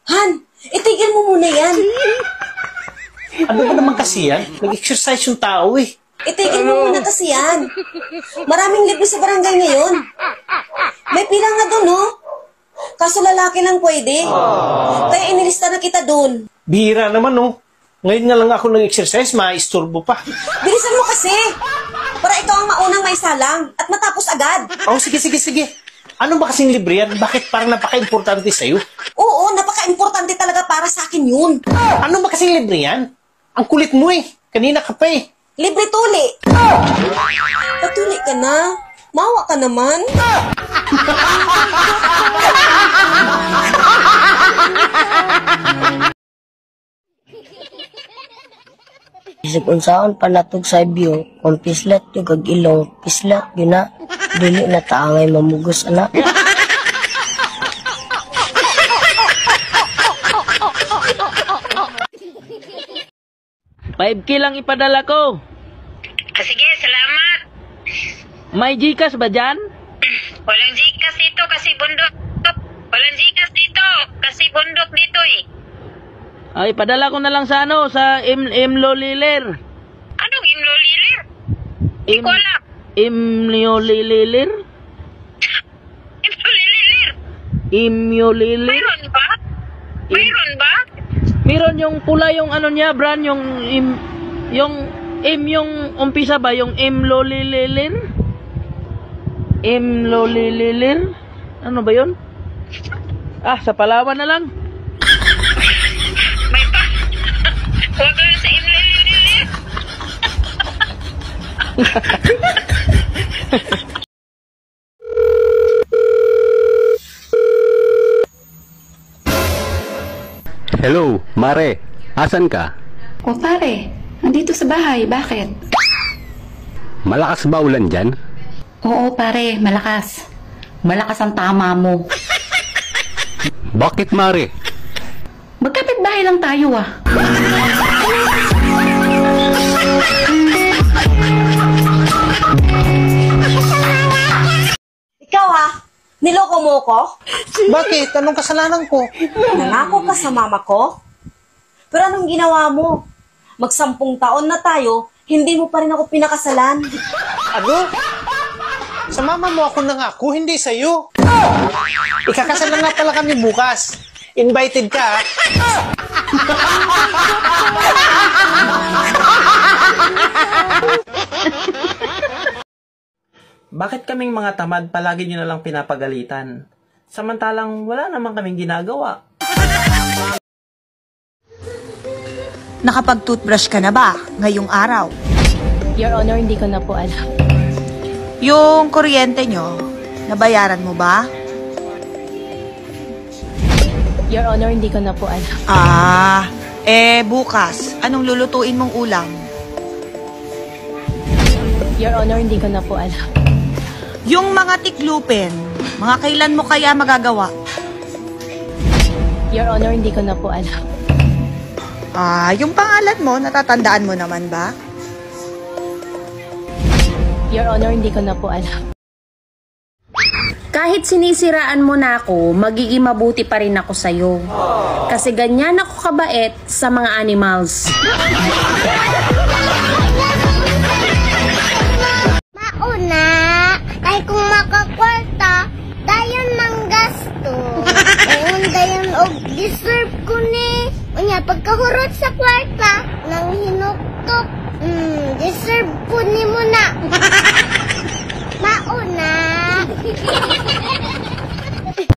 Han, itigil mo muna yan. Ano ba naman kasi yan? Nag-exercise yung tao eh. Itigil mo muna kasi yan. Maraming libre sa barangay ngayon. May pila nga doon, no? Kaso lalaki lang pwede. Kaya inilista na kita doon. Bihira naman, no? Ngayon nga lang ako nag-exercise, maisturbo pa. Bilisan mo kasi. Para ikaw ang maunang maisalang at matapos agad. Oh, sige. Ano ba kasing libre yan? Bakit parang napaka-importante sa'yo? Oo, napaka-importante talaga para sa akin yun. Ano ba kasing libre yan? Ang kulit mo eh. Kanina ka pa eh. Libre tuli. Patuli ka na. Mawa ka naman. Isip unsaon panatog sa ibyo, kung pislat yung kag-ilong, pislat yun na, dili na taangay mamugos anak. 5K lang ipadala ko. Sige, salamat. May Gcash ba dyan? Walang Gcash dito kasi bundok. Walang Gcash dito kasi bundok dito eh. Ay, padala ko na lang sa sa Imloliler. Anong Imloliler? Di ko alam. Imloliler? Imloliler? Imloliler? Mayroon ba? Mayroon ba? Meron yung pula yung ano niya, brand, yung umpisa ba, yung Imloliler? Imloliler? Ano ba yun? Sa Palawan na lang. May pa. Huwag ka sa Imloliler. Hello, Mare. Asan ka? O pare, nandito sa bahay. Bakit? Malakas ba ulan dyan? Oo pare, malakas. Malakas ang tama mo. Bakit, Mare? Magkapit bahay lang tayo ah. Ikaw ha? Niloko mo ko? Bakit? Anong kasalanan ko? Nangako ka sa mama ko? Pero anong ginawa mo? Mag-10 taon na tayo, hindi mo pa rin ako pinakasalan. Ano? Sa mama mo ako nangako, hindi sa'yo. Ikakasal na nga pala kami bukas. Invited ka, Bakit kaming mga tamad palagi nyo nalang pinapagalitan? Samantalang wala naman kaming ginagawa. Nakapag-toothbrush ka na ba ngayong araw? Your Honor, hindi ko na po alam. Yung kuryente nyo, nabayaran mo ba? Your Honor, hindi ko na po alam. Bukas, anong lulutuin mong ulam? Your Honor, hindi ko na po alam. Yung mga tiklupin, mga kailan mo kaya magagawa? Your Honor, hindi ko na po alam. Yung pangalan mo, natatandaan mo naman ba? Your Honor, hindi ko na po alam. Kahit sinisiraan mo na ako, magiging mabuti pa rin ako sa'yo. Kasi ganyan ako kabait sa mga animals. Mauna, ay kung makakwarta, dayon ng gasto. Ayun, dayon og deserve ko ni. Unya, pagkahurot sa kwarta, nang hinuktok, deserve ko ni mo na. Mauna.